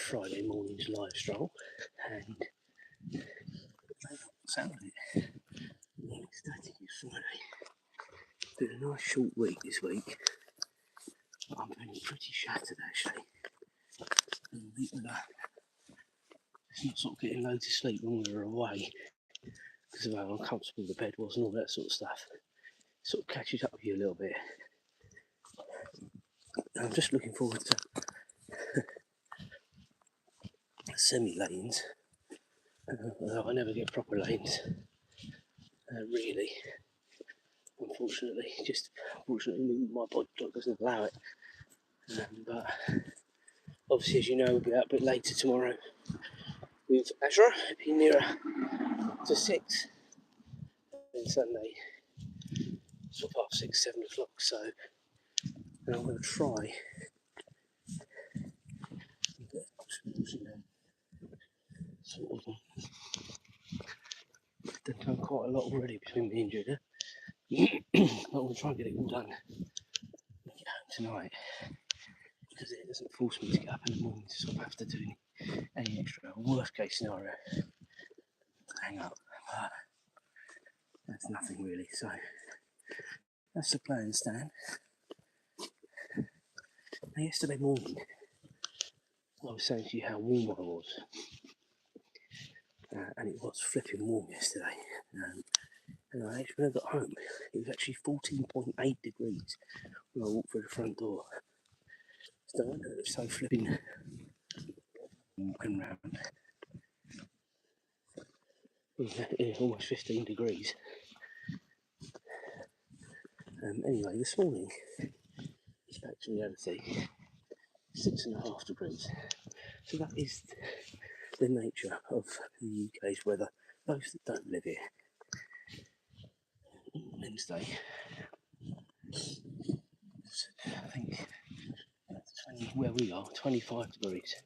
Friday morning's live stroll, and Saturday, ecstatic it's Friday. Been a nice short week this week. I'm feeling pretty shattered actually. It's not sort of getting loads of sleep when we were away because of how uncomfortable the bed was and all that sort of stuff. Sort of catches up with you a little bit. I'm just looking forward to semi-lanes, although I never get proper lanes, really. Unfortunately, my body clock doesn't allow it. But obviously, as you know, we'll be out a bit later tomorrow with Azra, be nearer to 6, and Sunday, sort of 6, 7 o'clock. So, and I'm going to try and get sort of done quite a lot already between me and Judah. But we'll try and get it all done and get home tonight, because it doesn't force me to get up in the morning to sort of have to do any extra. Worst case scenario, hang up, but that's nothing really. So that's the plan, Stan. Now, yesterday morning, I was saying to you how warm I was, and it was flipping warm yesterday. And when I got home, it was actually 14.8 degrees when I walked through the front door. So I know it's so flipping walking around. It's almost 15 degrees. Anyway, this morning, it's back to reality. 6.5 degrees. So that is the nature of the UK's weather. Those that don't live here. Wednesday, I think where we are, 25 degrees.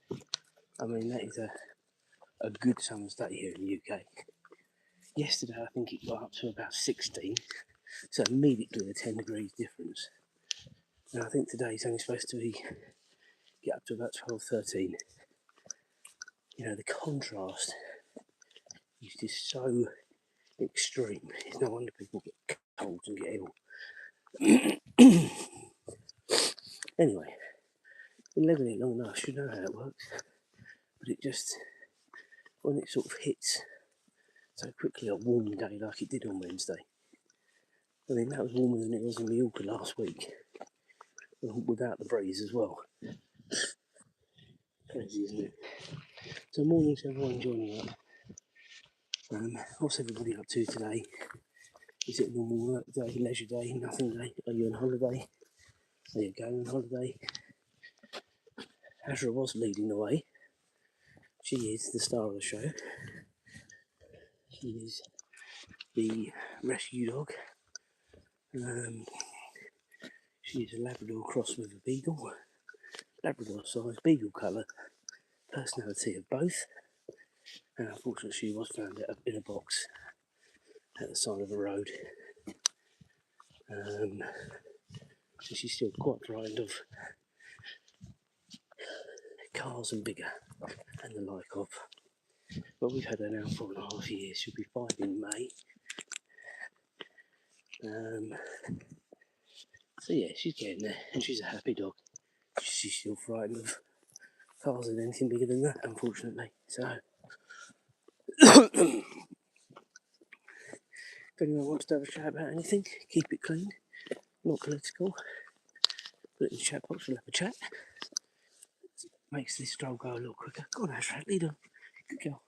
I mean, that is a good summer's day here in the UK. Yesterday, I think it got up to about 16, so immediately a 10 degrees difference. And I think today's only supposed to get up to about 12, 13. You know, the contrast is just so extreme. It's no wonder people get colds and get ill. Anyway, been living it long enough, you know how it works. But it just, when it sort of hits so quickly a warm day like it did on Wednesday. I mean, that was warmer than it was in Mallorca last week, without the breeze as well. Crazy, isn't it? So morning to everyone joining up. What's everybody up to today? Is it a normal work day, leisure day, nothing day? Are you on holiday? Are you going on holiday? Azra was leading the way. She is the star of the show. She is the rescue dog. She is a Labrador cross with a Beagle. Labrador size, Beagle colour, personality of both. And unfortunately, she was found in a box at the side of a road. So she's still quite frightened of cars and bigger and the like of. But we've had her now for 4.5 years. She'll be 5 in May. So yeah, she's getting there, and she's a happy dog. She's still frightened of cars and anything bigger than that, unfortunately. So, if anyone wants to have a chat about anything, keep it clean, not political. Put it in the chat box, we'll have a chat. Makes this stroll go a little quicker. Go on, Azra, lead on. Good girl.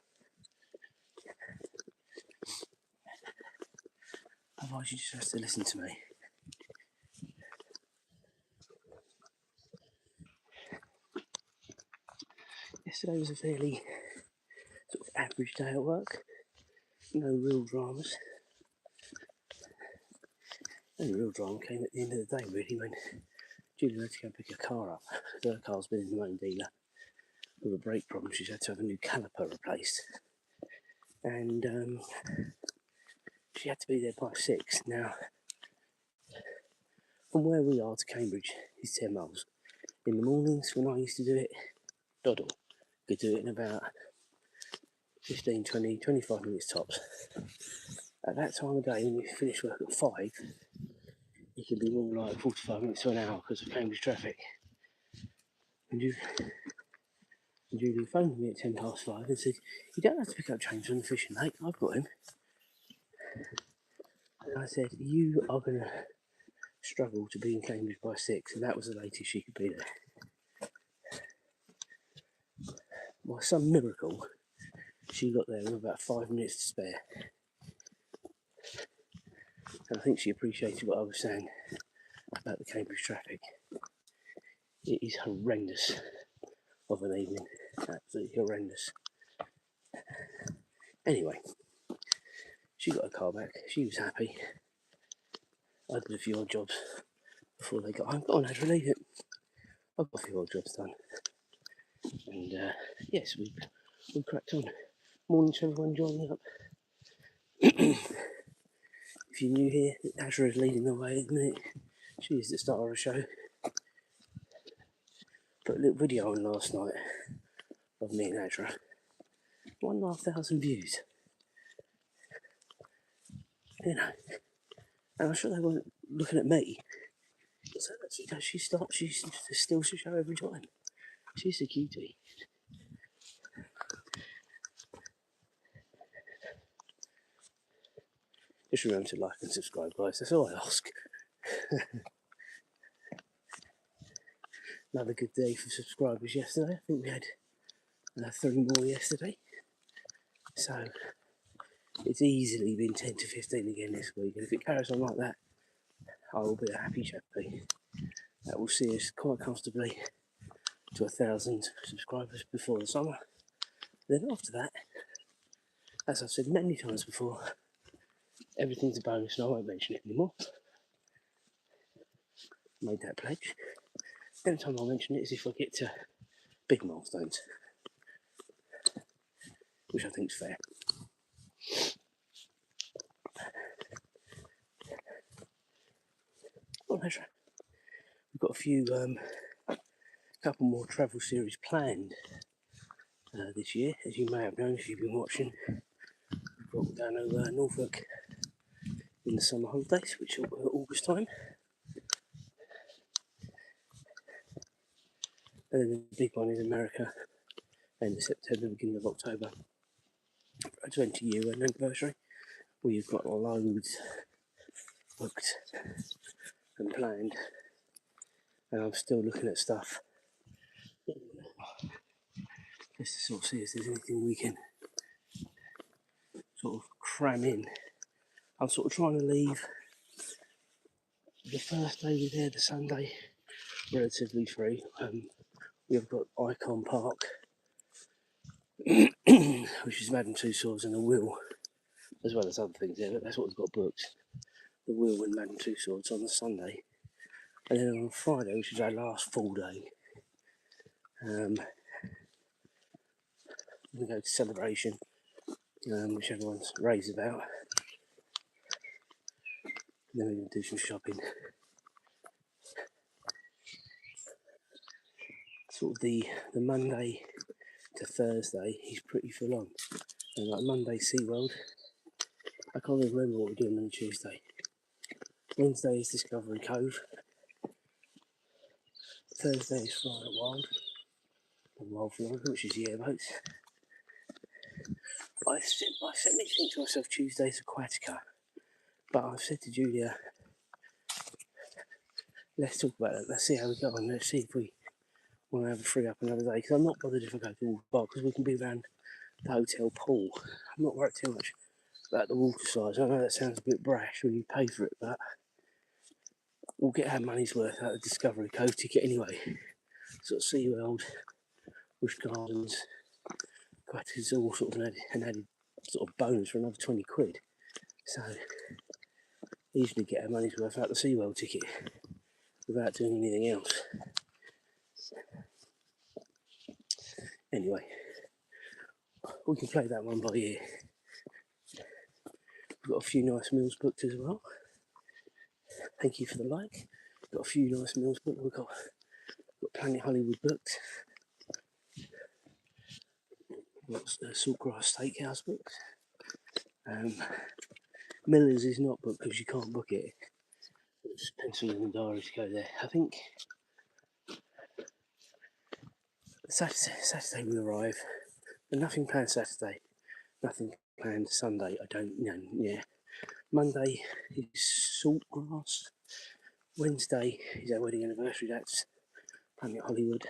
Otherwise, you just have to listen to me. Yesterday was a fairly sort of average day at work. No real dramas. The only real drama came at the end of the day, really, when Julia had to go pick her car up. Her car's been in the main dealer with a brake problem. She's had to have a new caliper replaced. And she had to be there by 6. Now, from where we are to Cambridge is 10 miles. In the mornings, when I used to do it, doddle. Could do it in about 15, 20, 25 minutes tops. At that time of day, when you finish work at 5, it can be more like 45 minutes to an hour because of Cambridge traffic. And Julie phoned me at 10 past 5 and said, "You don't have to pick up James from the fishing lake, I've got him." And I said, "You are going to struggle to be in Cambridge by 6, and that was the latest she could be there. By some miracle, she got there with about 5 minutes to spare. And I think she appreciated what I was saying about the Cambridge traffic. It is horrendous of an evening, absolutely horrendous. Anyway, she got her car back, she was happy. I did a few odd jobs before they got home. Go on, Azra, leave it. I've got a few odd jobs done. And yes, we cracked on. Morning to everyone joining up. If you're new here, Azra is leading the way at the minute. She is the star of the show. Put a little video on last night of me and Azra. 1,500 views. You know, and I'm sure they weren't looking at me. So she steals the show every time. She's a cutie. Just remember to like and subscribe, guys. That's all I ask. Another good day for subscribers yesterday. I think we had 3 more yesterday. So it's easily been 10 to 15 again this week. And if it carries on like that, I will be a happy chappy. That will see us quite comfortably to 1,000 subscribers before the summer. Then after that, as I've said many times before, everything's a bonus and I won't mention it anymore. Made that pledge. Every time I mention it is if I get to big milestones, which I think is fair. Well, Azra, we've got a few, couple more travel series planned this year, as you may have known if you've been watching. We've got down to Norfolk in the summer holidays, which are August time. And then the big one is America, end of September, beginning of October, for a 20-year anniversary, where you've got loads booked and planned. And I'm still looking at stuff just to sort of see if there's anything we can sort of cram in. I'm sort of trying to leave the first day we're there, the Sunday, relatively free. We've got Icon Park, which is Madame Tussauds and the Wheel, as well as other things there, but that's what we've got booked. The Wheel and Madame Tussauds on the Sunday. And then on Friday, which is our last full day, we're going to go to Celebration, which everyone's raves about. And then we're going to do some shopping. Sort of the Monday to Thursday, he's pretty full on. And like Monday, SeaWorld. I can't even remember what we're doing on Tuesday. Wednesday is Discovery Cove. Thursday is Flying at Wild. And Wild Florida, which is the airboats. I certainly think to myself Tuesday's Aquatica. But I've said to Julia, let's talk about it. Let's see how we go on. Let's see if we want to have a free up another day. Because I'm not bothered if I go to Water Park, because we can be around the hotel pool. I'm not worried too much about the water slides. I know that sounds a bit brash when you pay for it, but we'll get our money's worth out of the Discovery Cove ticket anyway. Sort of SeaWorld, Busch Gardens, Aquatica's all sort of an added sort of bonus for another 20 quid. So easily get our money's worth out of the SeaWorld ticket without doing anything else. Anyway, we can play that one by ear. We've got a few nice meals booked as well. Thank you for the like. Got a few nice meals booked. We've got Planet Hollywood booked. got Saltgrass Steakhouse booked. Miller's is not booked because you can't book it. It's penciled in the diary to go there. I think Saturday we arrive, but nothing planned Saturday, nothing planned Sunday. I don't know. Yeah, Monday is Saltgrass. Wednesday is our wedding anniversary. That's Planet Hollywood,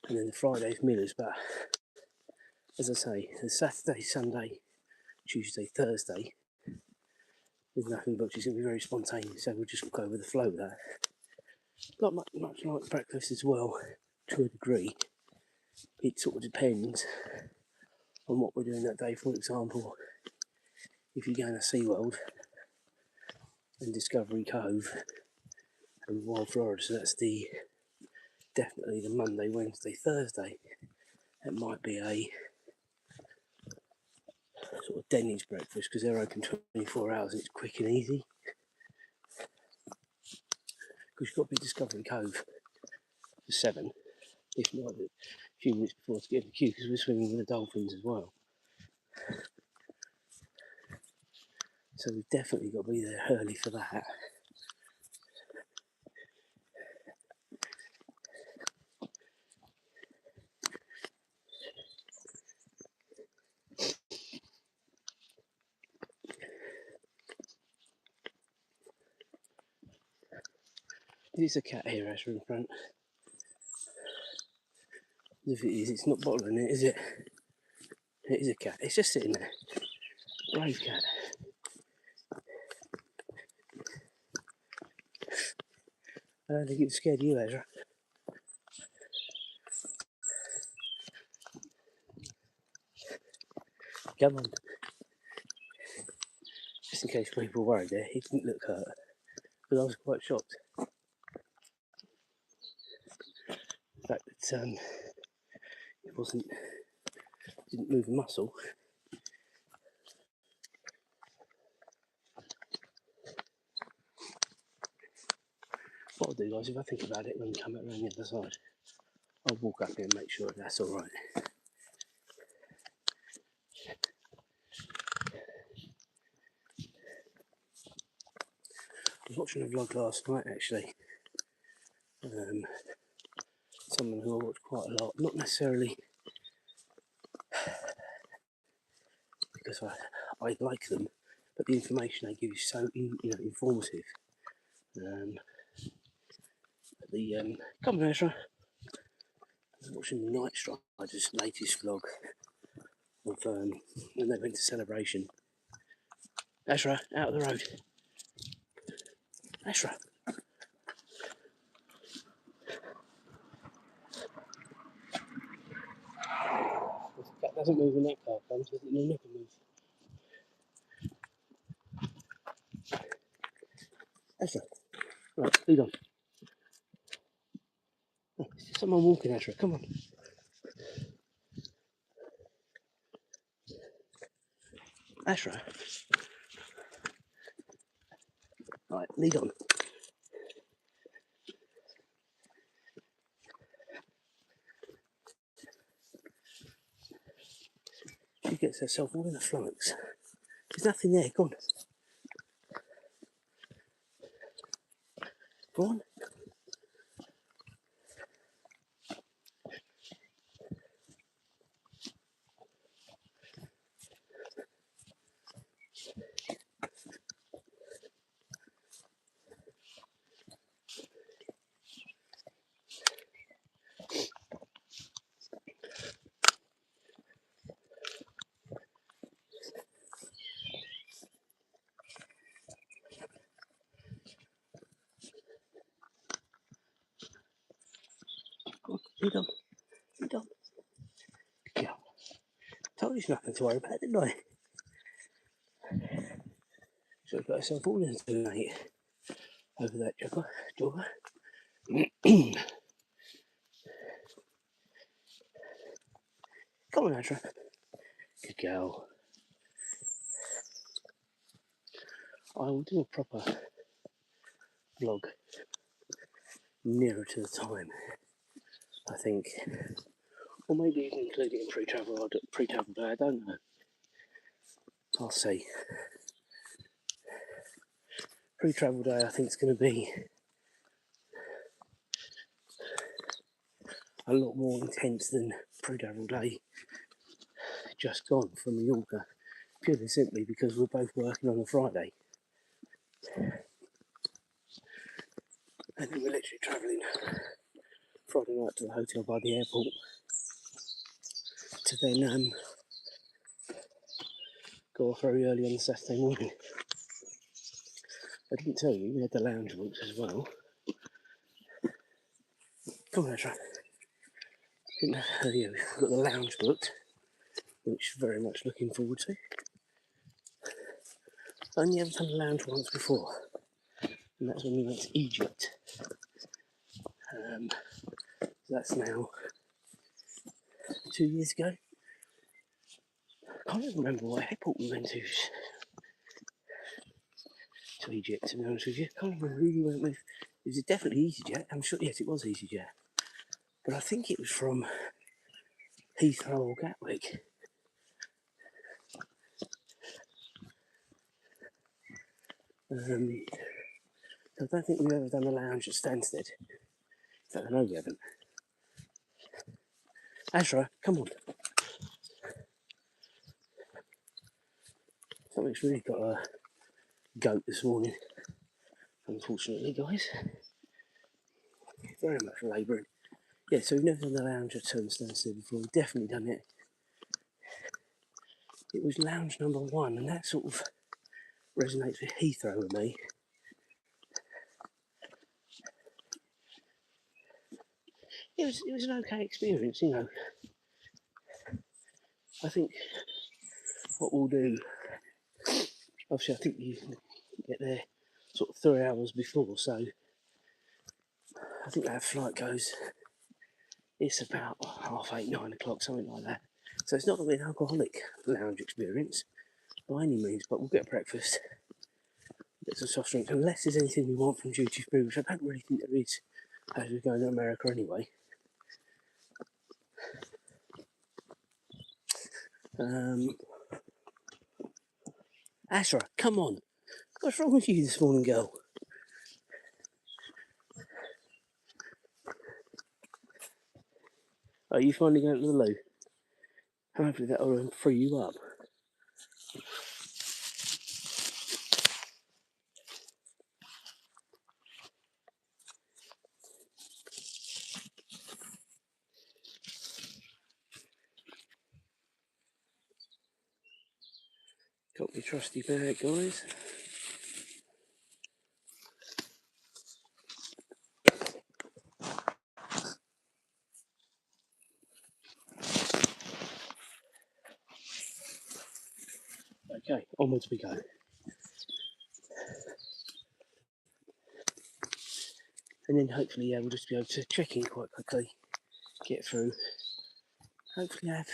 and then the Friday is Miller's. But as I say, the Saturday, Sunday, Tuesday, Thursday, there's nothing booked. It's going to be very spontaneous, so we'll just go with the flow with that. Not much like breakfast as well, to a degree. It sort of depends on what we're doing that day. For example, if you're going to SeaWorld and Discovery Cove and Wild Florida, so that's definitely the Monday, Wednesday, Thursday. It might be a sort of Denny's breakfast because they're open 24 hours and it's quick and easy. Because you've got to be Discovery Cove for 7, if not a few minutes before to get in the queue because we're swimming with the dolphins as well. So we've definitely got to be there early for that. There's a cat here, Azra, in front. If it is, it's not bottling it, is it? It is a cat. It's just sitting there. Brave cat. I don't think it's scared of you, Azra. Come on. Just in case people were worried there, he didn't look hurt. But I was quite shocked. The fact that it didn't move a muscle. What I'll do, guys, if I think about it when we come around the other side, I'll walk up here and make sure that's alright. I was watching a vlog last night actually. Someone who I watch quite a lot, not necessarily because I like them, but the information they give is so informative. Come on, Azra. I was watching the Night Strider's latest vlog of when they went to Celebration. Azra, out of the road. Azra. The cat doesn't move when that car comes, does it? No, never move. Azra. Right, lead on. Oh, it's just someone walking, Azra. Come on. Azra. Right, lead on. She gets herself all in the flummox. There's nothing there. Go on. Go on. Lead on. Lead on. Good girl. Told you there's nothing to worry about, didn't I? She's got herself all into the night over that jogger. Come on, Azra. Good girl. I will do a proper vlog nearer to the time. I think Or maybe you can include it in pre-travel day, I don't know. I'll see. Pre-travel day I think it's going to be a lot more intense than pre-travel day just gone from Mallorca, purely simply because we're both working on a Friday. And then we're literally travelling Friday night to the hotel by the airport to then go off very early on the Saturday morning. I didn't tell you, we had the lounge booked as well. Come on, Azra. Didn't tell you, we've got the lounge booked, which very much looking forward to. I only ever done the lounge once before, and that's when we went to Egypt. That's now 2 years ago. I can't even remember what airport we went to Egypt, to be honest with you. I can't remember who we went with. It was definitely EasyJet. I'm sure, yes, it was EasyJet. But I think it was from Heathrow or Gatwick. I don't think we've ever done the lounge at Stansted. In fact, I know we haven't. Azra, come on. Something's really got a goat this morning, unfortunately, guys. Very much labouring. Yeah, so we've never done the lounge at Stansted before. We've definitely done it. It was lounge number 1, and that sort of resonates with Heathrow with me. It was an okay experience, you know. I think what we'll do, obviously I think you get there sort of 3 hours before, so I think that flight goes, it's about 8:30, 9 o'clock, something like that. So it's not going to be an alcoholic lounge experience by any means, but we'll get breakfast, get some soft drinks, unless there's anything we want from duty free, which I don't really think there is, as we're going to America anyway. Azra, come on. What's wrong with you this morning, girl? Are you finally going to the loo? Hopefully that'll free you up. Got my trusty bag, guys. Okay, onwards we go. And then hopefully, we'll just be able to check in quite quickly, get through. Hopefully have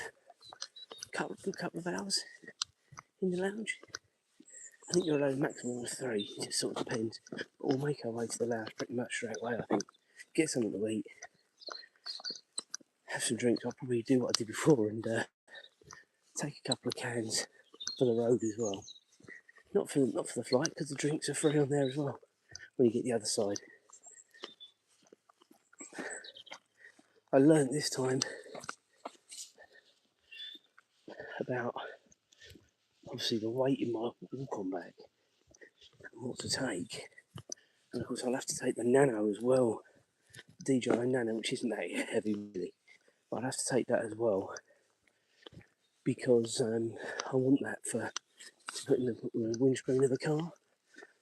a good couple of hours in the lounge. I think you're allowed a maximum of 3, it just sort of depends. But we'll make our way to the lounge pretty much straight away, I think. Get something to eat, have some drinks. I'll probably do what I did before and take a couple of cans for the road as well. Not for the flight, because the drinks are free on there as well when you get the other side. I learned this time about obviously the weight in my walk-on bag and what to take. And of course I'll have to take the Nano as well, DJI Nano, which isn't that heavy really, but I'll have to take that as well because I want that to put in the windscreen of the car,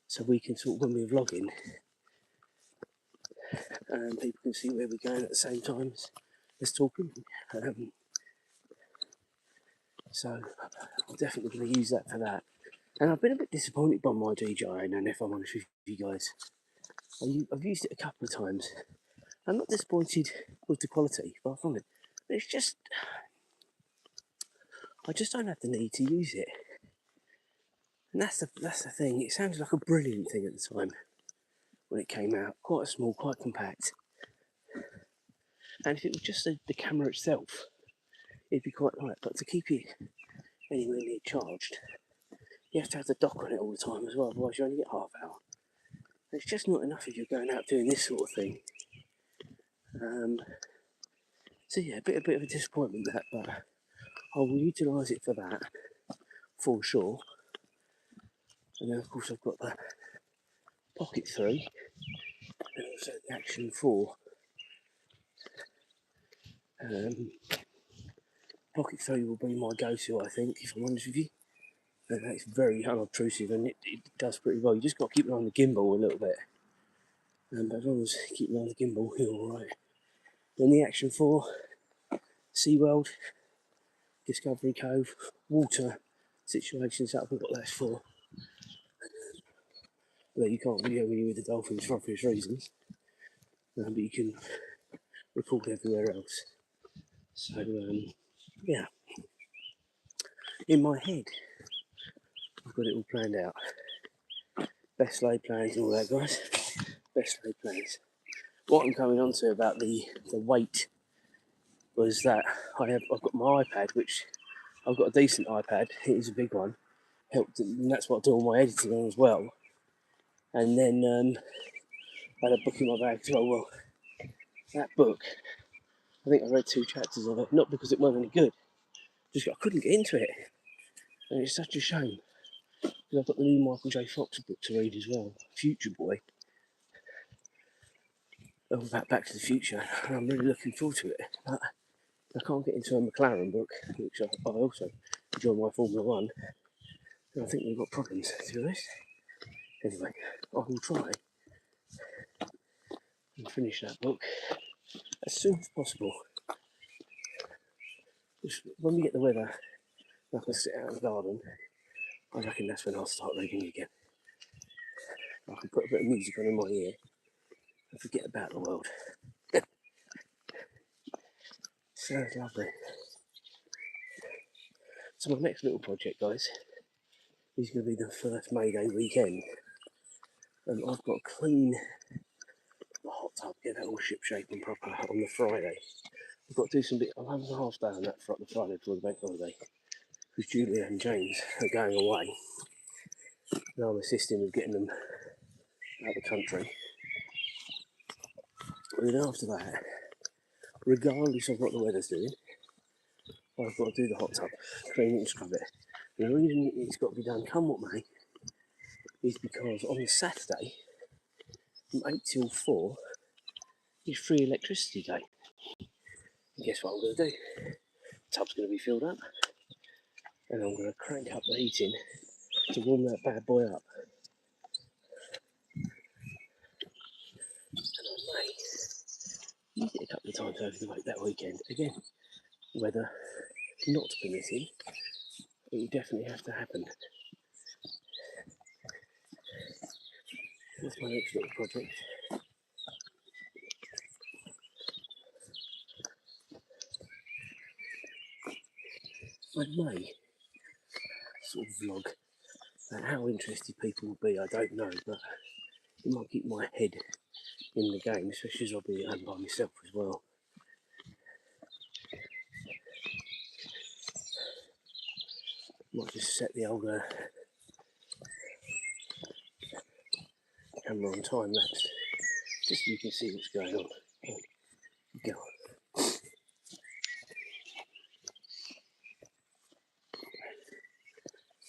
so we can sort of, when we're vlogging, people can see where we're going at the same time as talking. So I'm definitely going to use that for that. And I've been a bit disappointed by my DJI Nano, if I'm honest with you guys. I've used it a couple of times. I'm not disappointed with the quality, but I find it. It's just, I just don't have the need to use it. And that's the thing. It sounded like a brilliant thing at the time when it came out. Quite small, quite compact. And if it was just the camera itself, it'd be quite light. But to keep it anywhere near charged, you have to have the dock on it all the time as well, otherwise you only get half hour. And it's just not enough if you're going out doing this sort of thing. So yeah, a bit of a disappointment that, but I will utilise it for that, for sure. And then of course I've got the Pocket 3, and also the Action 4. Pocket 3 will be my go-to, I think, if I'm honest with you. And it's very unobtrusive, and it does pretty well. You just got to keep it on the gimbal a little bit. But as long as you keep it on the gimbal, you're alright. Then the Action 4, SeaWorld, Discovery Cove, water situations, that's what that's for. Although you can't video when you're with the dolphins for obvious reasons. But you can record everywhere else. So, yeah. In my head, I've got it all planned out. Best laid plans and all that, guys. Best laid plans. What I'm coming on to about the weight was that I've got my iPad, which I've got a decent iPad. It is a big one. Helped, and that's what I do all my editing on as well. And then I had a book in my bag as well. Well, that book, I think I read 2 chapters of it, not because it wasn't any good, just I couldn't get into it. And it's such a shame, because I've got the new Michael J. Fox book to read as well, Future Boy, about Back to the Future, and I'm really looking forward to it. But I can't get into a McLaren book, which I also enjoy my Formula 1, and I think we've got problems, to be honest. Anyway, I will try and finish that book as soon as possible. Just when we get the weather, I can sit out in the garden, I reckon that's when I'll start reading again. I can put a bit of music on in my ear and forget about the world. So lovely. So my next little project, guys, is going to be the first May Day weekend. And I've got to clean the hot tub, get that all ship-shape and proper on the Friday. I've got to do some bit. I'll have a half day on that the Friday before the bank holiday, because Julia and James are going away. And I'm assisting with getting them out of the country. And then after that, regardless of what the weather's doing, I've got to do the hot tub, clean it and scrub it. And the reason it's got to be done come what may is because on the Saturday, from 8 till 4, is free electricity day. And guess what I'm going to do? The tub's going to be filled up, and I'm going to crank up the heating to warm that bad boy up. And I may use it a couple of times over that weekend. Again, weather not permitting, it will definitely have to happen. That's my next little project. I may sort of vlog. How interested people will be, I don't know, but it might keep my head in the game, especially as I'll be at home by myself as well. Might just set the old camera on time lapse, just so you can see what's going on. Go on.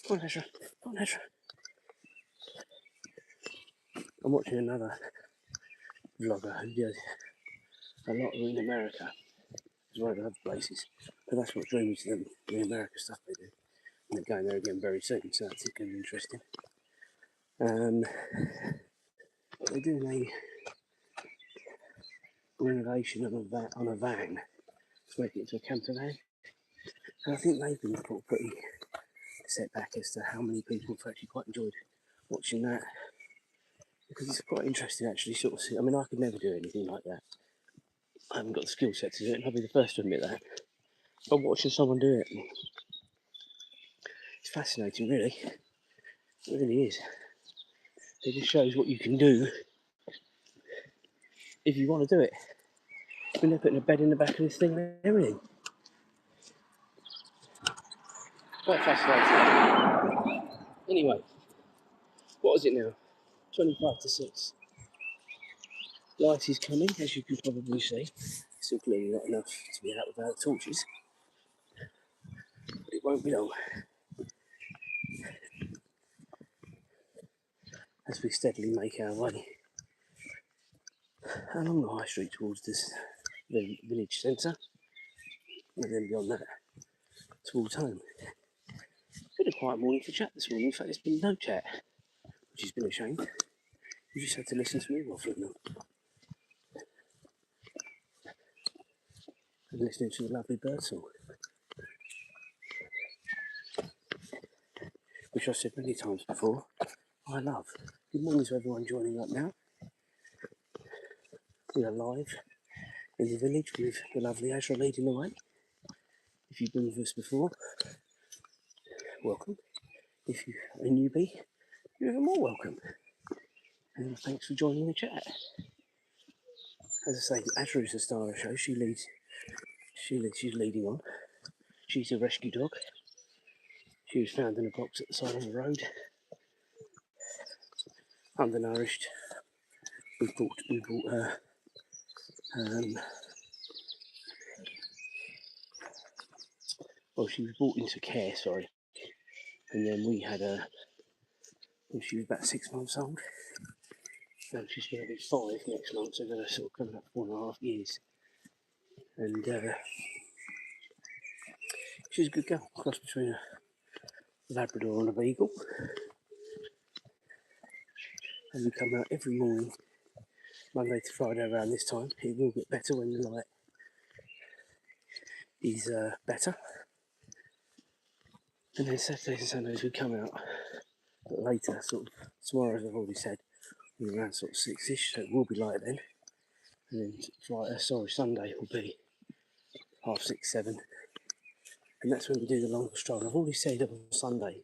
Come on, Azra. Come on, Azra. I'm watching another vlogger who does a lot in America, as well as other places. But that's what drew me to them, the America stuff they do. And they're going there again very soon, so that's going to be interesting. They're doing a renovation on a van to make it into a camper van. And I think they've been pretty set back as to how many people have actually quite enjoyed watching that. Because it's quite interesting actually sort of see. I mean, I could never do anything like that. I haven't got the skill set to do it, and I'll be the first to admit that. But watching someone do it, it's fascinating, really. It really is. It just shows what you can do if you want to do it. When they're putting a bed in the back of this thing and everything. Quite fascinating. Anyway, what is it now? 25 to 6. Light is coming, as you can probably see. Still clearly not enough to be out without torches, but it won't be long. As we steadily make our way along the high street towards this village centre, and then beyond that towards home. Been a quiet morning for chat this morning. In fact, there's been no chat, which has been a shame. You just had to listen to me waffling on and listening to the lovely bird song, which I've said many times before, I love. Good morning to everyone joining up now. We are live in the village with the lovely Azra leading the way. If you've been with us before, welcome. If you're a newbie, you're even more welcome. And thanks for joining the chat. As I say, Azra is the star of the show. She's leading on. She's a rescue dog. She was found in a box at the side of the road, undernourished. We brought her. Well, she was brought into care, sorry, and then we had her when she was about 6 months old. And she's going to be 5 next month, so we're sort of coming up 4.5 years. And she was a good girl, cross between a Labrador and a Beagle. And we come out every morning, Monday to Friday around this time. It will get better when the light is better. And then Saturdays and Sundays we come out, but later, sort of tomorrow, as I've already said, we're around sort of 6ish, so it will be light then. And then Sunday will be 6:30, 7. And that's when we do the longer stroll. I've already said on Sunday,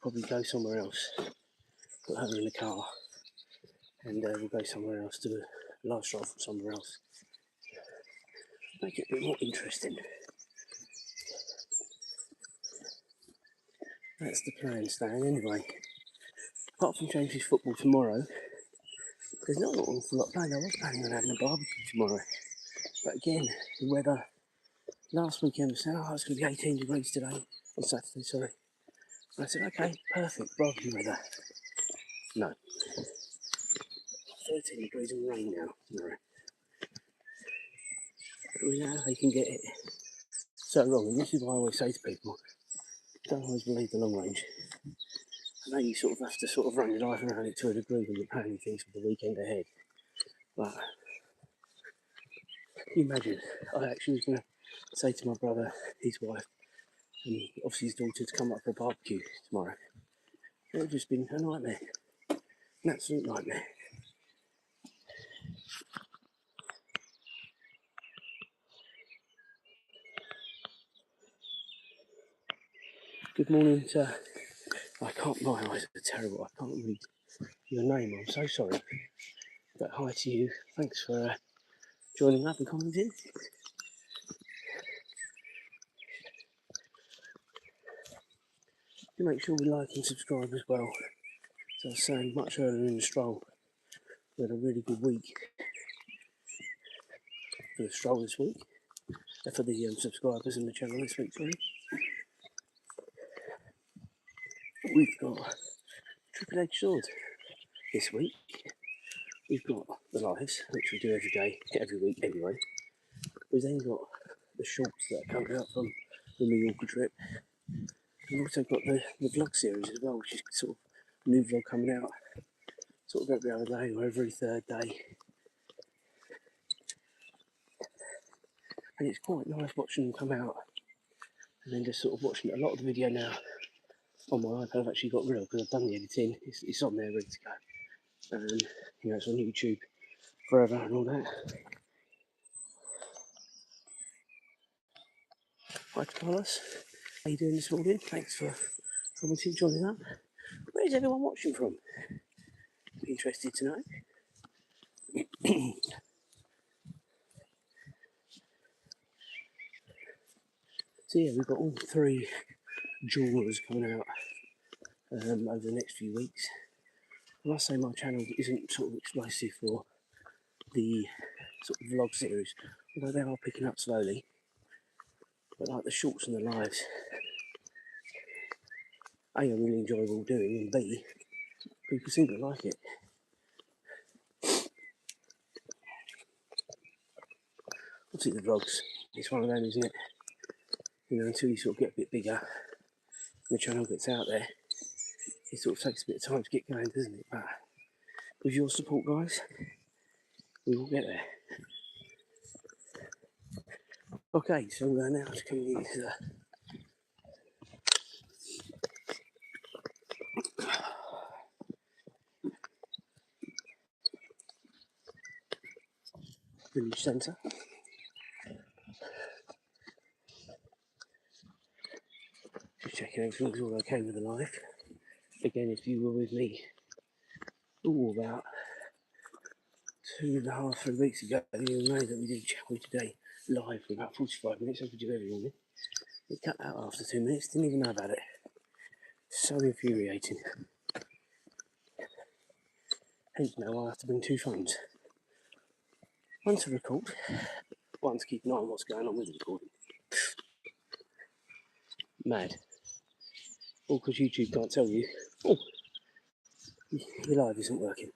probably go somewhere else, put her in the car, and we'll go somewhere else, do a live stroll from somewhere else. Make it a bit more interesting. That's the plan, Stan, anyway. Apart from James's football tomorrow, there's not an awful lot planned. I was planning on having a barbecue tomorrow. But again, the weather, last weekend was saying, it's going to be 18 degrees today, on Saturday, sorry. And I said, okay, perfect, barbecue weather. No. 13 degrees and rain now tomorrow. But we know they can get it so wrong, and this is why I always say to people, don't always believe the long range. I know you sort of have to sort of run your life around it to a degree when you're planning things for the weekend ahead. But can you imagine? I actually was going to say to my brother, his wife, and obviously his daughter to come up for a barbecue tomorrow. It would have just been a nightmare. An absolute nightmare. Good morning to... my eyes are terrible. I can't read your name. I'm so sorry. But hi to you. Thanks for joining up and commenting. Do make sure we like and subscribe as well. As I was saying much earlier in the stroll, we had a really good week for the stroll this week. For the subscribers in the channel this week, sorry. We've got triple-edged sword this week. We've got the lives, which we do every day, every week anyway. We've then got the shorts that are coming out from the Mallorca trip. We've also got the vlog series as well, which is sort of a new vlog coming out sort of every other day or every third day. And it's quite nice watching them come out and then just sort of watching a lot of the video now on my iPad. I've actually got rid of because I've done the editing. It's on there ready to go. And it's on YouTube forever and all that. Hi Carlos, how you doing this morning? Thanks for commenting, joining up. Where's everyone watching from? Be interested to know. So yeah, we've got all 3 dramas coming out over the next few weeks. I must say my channel isn't sort of explosive for the sort of vlog series, although they are picking up slowly. But like the shorts and the lives, A, are really enjoyable doing, and B, people seem to like it. Obviously the vlogs, it's one of them, isn't it? You know, until you sort of get a bit bigger, and the channel gets out there, it sort of takes a bit of time to get going, doesn't it? But with your support, guys, we will get there. Okay, so now it's coming into the village centre. Just checking everything's all okay with the live. Again, if you were with me about 2.5, 3 weeks ago, you'll know that we did Chapel today live for about 45 minutes, as we do every morning. We cut out after 2 minutes, didn't even know about it. So infuriating. Hence now I have to bring 2 phones. One to record, one to keep an eye on what's going on with the recording. Mad. All because YouTube can't tell you, oh, your live isn't working.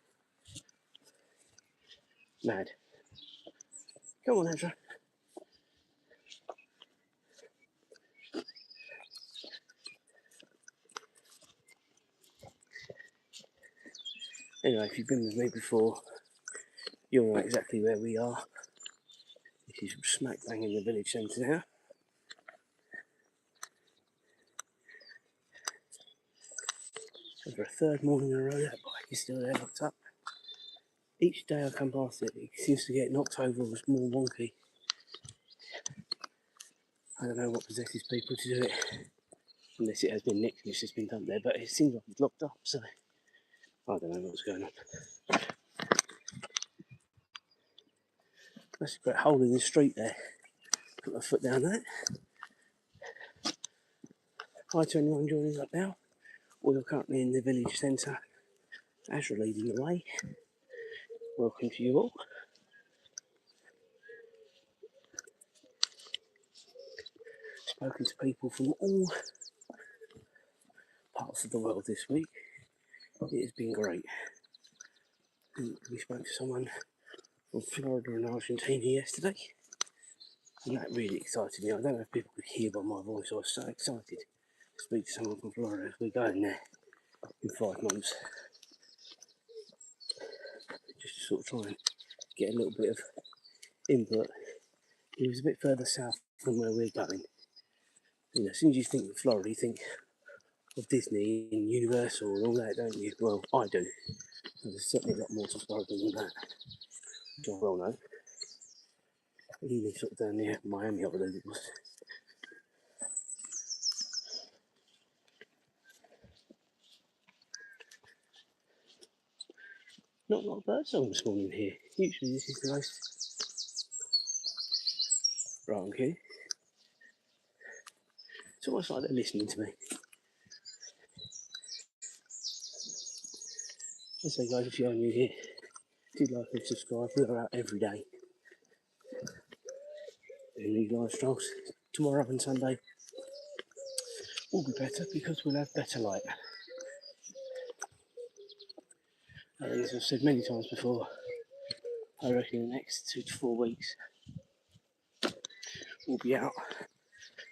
Mad. Come on, Azra. Anyway, if you've been with me before, you'll know exactly where we are. This is smack bang in the village centre now. So for a 3rd morning in a row, that bike is still there locked up. Each day I come past it, it seems to get knocked over or it's more wonky. I don't know what possesses people to do it, unless it has been nicked and it's just been dumped there, but it seems like it's locked up, so I don't know what's going on. That's a great hole in the street there. Put my foot down that. Hi to anyone joining up now. We're currently in the village centre. Azra leading the way. Welcome to you all. Spoken to people from all parts of the world this week. It has been great. We spoke to someone from Florida and Argentina yesterday, and that really excited me. I don't know if people could hear by my voice. I was so excited to speak to someone from Florida. We're going there in 5 months, just to sort of try and get a little bit of input. It was a bit further south from where we're going. You know, as soon as you think of Florida, you think of Disney and Universal and all that, don't you? Well, I do. There's certainly a lot more to Florida than that, which I well know. Even sort of down near Miami, I believe it was. Not a lot of birdsong this morning here. Usually this is the most... Right, okay. It's almost like they're listening to me. I say, guys, if you're new here, do like and subscribe. We're out every day doing these live strolls. Tomorrow and Sunday will be better because we'll have better light. As I've said many times before, I reckon in the next 2 to 4 weeks we'll be out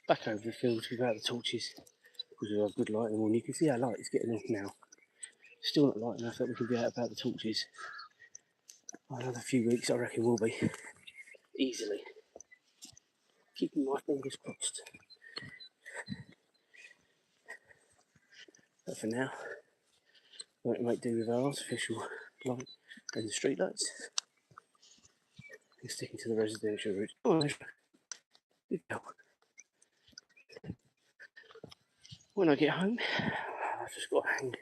back over the fields without the torches because we'll have good light in the morning. You can see how light it's getting off now. Still not light enough that we can be out without the torches. Another few weeks I reckon we'll be easily. Keeping my fingers crossed. But for now, we might do with our artificial light and the street lights. And sticking to the residential route. Oh, good girl. When I get home, I've just got to hang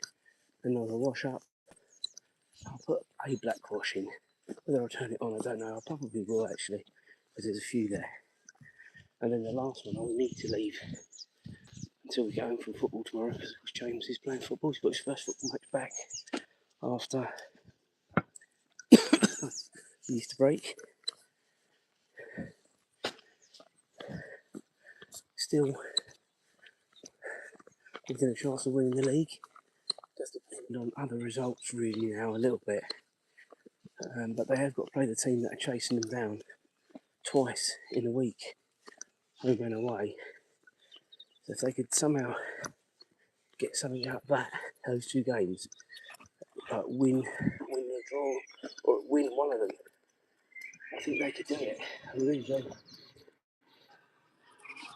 another wash up. I'll put a black wash in. Whether I'll turn it on, I don't know. I probably will actually, because there's a few there. And then the last one I'll need to leave until we get home from football tomorrow, because James is playing football. He's got his first football match back after the Easter break. Still within a chance of winning the league. Does depend on other results really now a little bit. But they have got to play the team that are chasing them down twice in a week, home and away. So if they could somehow get something out of those two games, win the draw or win one of them, I think they could do it. I really do.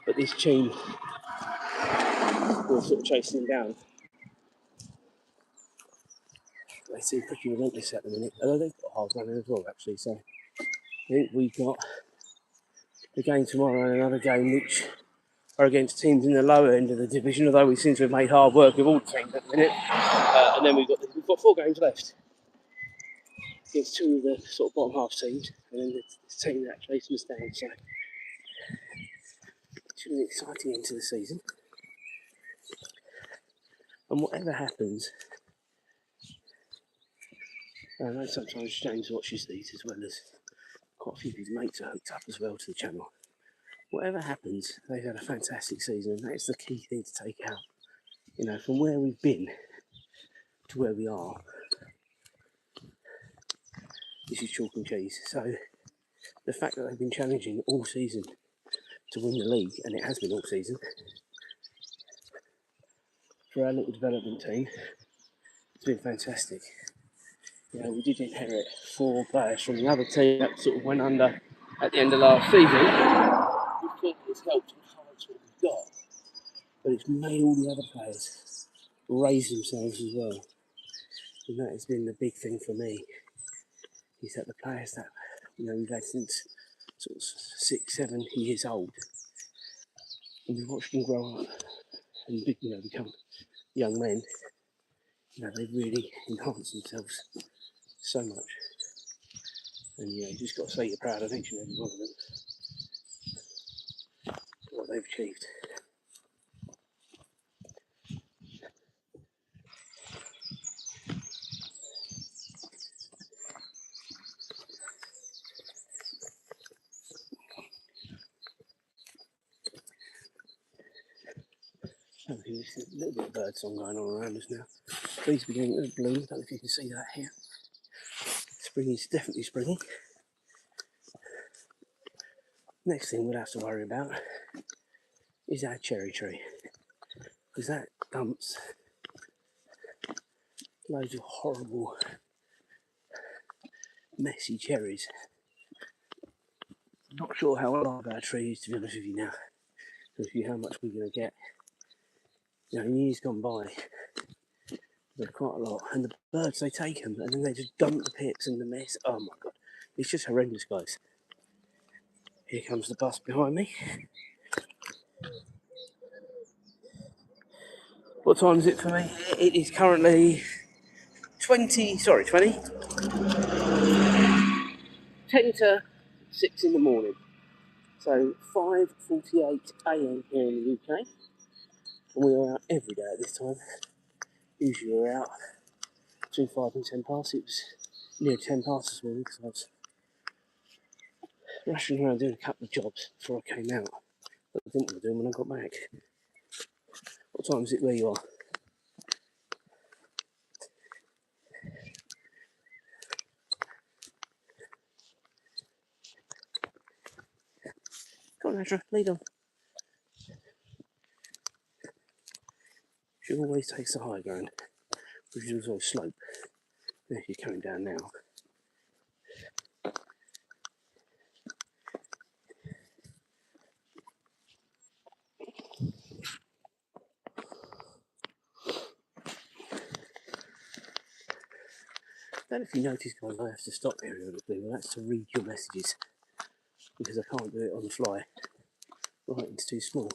But this team who are sort of chasing them down, they seem pretty relentless at the minute. Although they've got hard running as well, actually. So I think we've got the game tomorrow and another game which are against teams in the lower end of the division, although we seem to have made hard work with all teams at the minute. And then we've got 4 games left against 2 of the sort of bottom half teams, and then the team that chasing us down. So it should be an exciting end to the season. And whatever happens, I know sometimes James watches these as well as quite a few of his mates are hooked up as well to the channel. Whatever happens, they've had a fantastic season, and that's the key thing to take out. You know, from where we've been to where we are, this is chalk and cheese. So the fact that they've been challenging all season to win the league, and it has been all season, for our little development team, it's been fantastic. You know, we did inherit 4 players from the other team that sort of went under at the end of last season. We think it's helped enhance what we've got, but it's made all the other players raise themselves as well. And that has been the big thing for me, is that the players that, you know, we've had since sort of 6, 7 years old, and we've watched them grow up and, you know, become young men, you know, they've really enhanced themselves so much. And you know, you just got to say you're proud of each and every one of them for what they've achieved. Okay, there's a little bit of bird song going on around us now. Trees are beginning to bloom. I don't know if you can see that here. Spring is definitely springing. Next thing we'll have to worry about is our cherry tree, because that dumps loads of horrible, messy cherries. I'm not sure how alive our tree is, to be honest with you now, with you how much we're going to get. You know, in years gone by, there's quite a lot, and the birds, they take them and then they just dump the pits and the mess. Oh my god, it's just horrendous, guys. Here comes the bus behind me. What time is it for me? It is currently 20 10 to 6 in the morning. So 5:48 AM here in the UK. And we are out every day at this time. Usually we're out between 5 and 10 past. It was near 10 past this morning because I was rushing around doing a couple of jobs before I came out. But I didn't want to do them when I got back. What time is it where you are? Come on, Azra, lead on. She always takes the high ground, which is also a slope. There, you're coming down now. I don't know if you notice, guys, I have to stop periodically. Well, that's to read your messages, because I can't do it on the fly. Right, it's too small.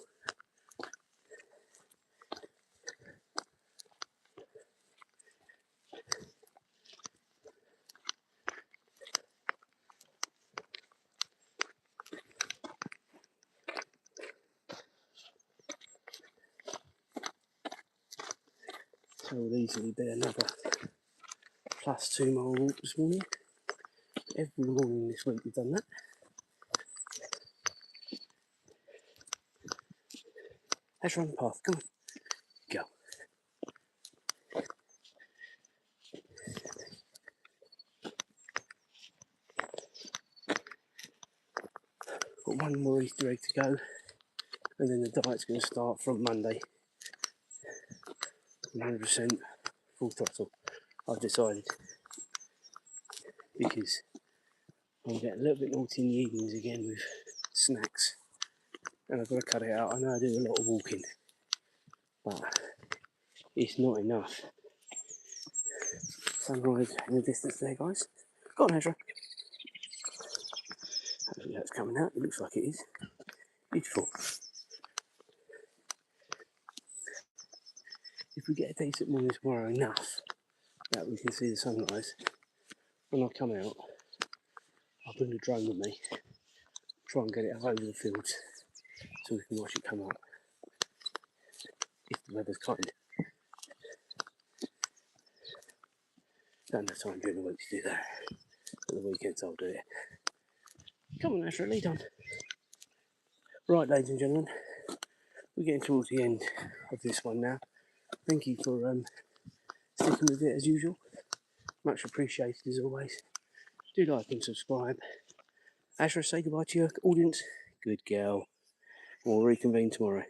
There will easily be another +2 mile walk this morning. Every morning this week we've done that. Let's run the path, come on, go. Got one more Easter egg to go, and then the diet's going to start from Monday. 100% full throttle, I've decided, because I'm getting a little bit naughty in the evenings again with snacks, and I've got to cut it out. I know I do a lot of walking, but it's not enough. Sunrise in the distance there, guys. Go on, Azra. Hopefully that's coming out. It looks like it is. Beautiful. If we get a decent morning tomorrow enough that we can see the sunrise, when I come out, I'll bring the drone with me, try and get it over the fields so we can watch it come up, if the weather's kind. Don't have time during the week to do that, but the weekends I'll do it. Come on, Azra, lead on. Right, ladies and gentlemen, we're getting towards the end of this one now. Thank you for sticking with it as usual. Much appreciated as always. Do like and subscribe. Azra, say goodbye to your audience. Good girl. We'll reconvene tomorrow.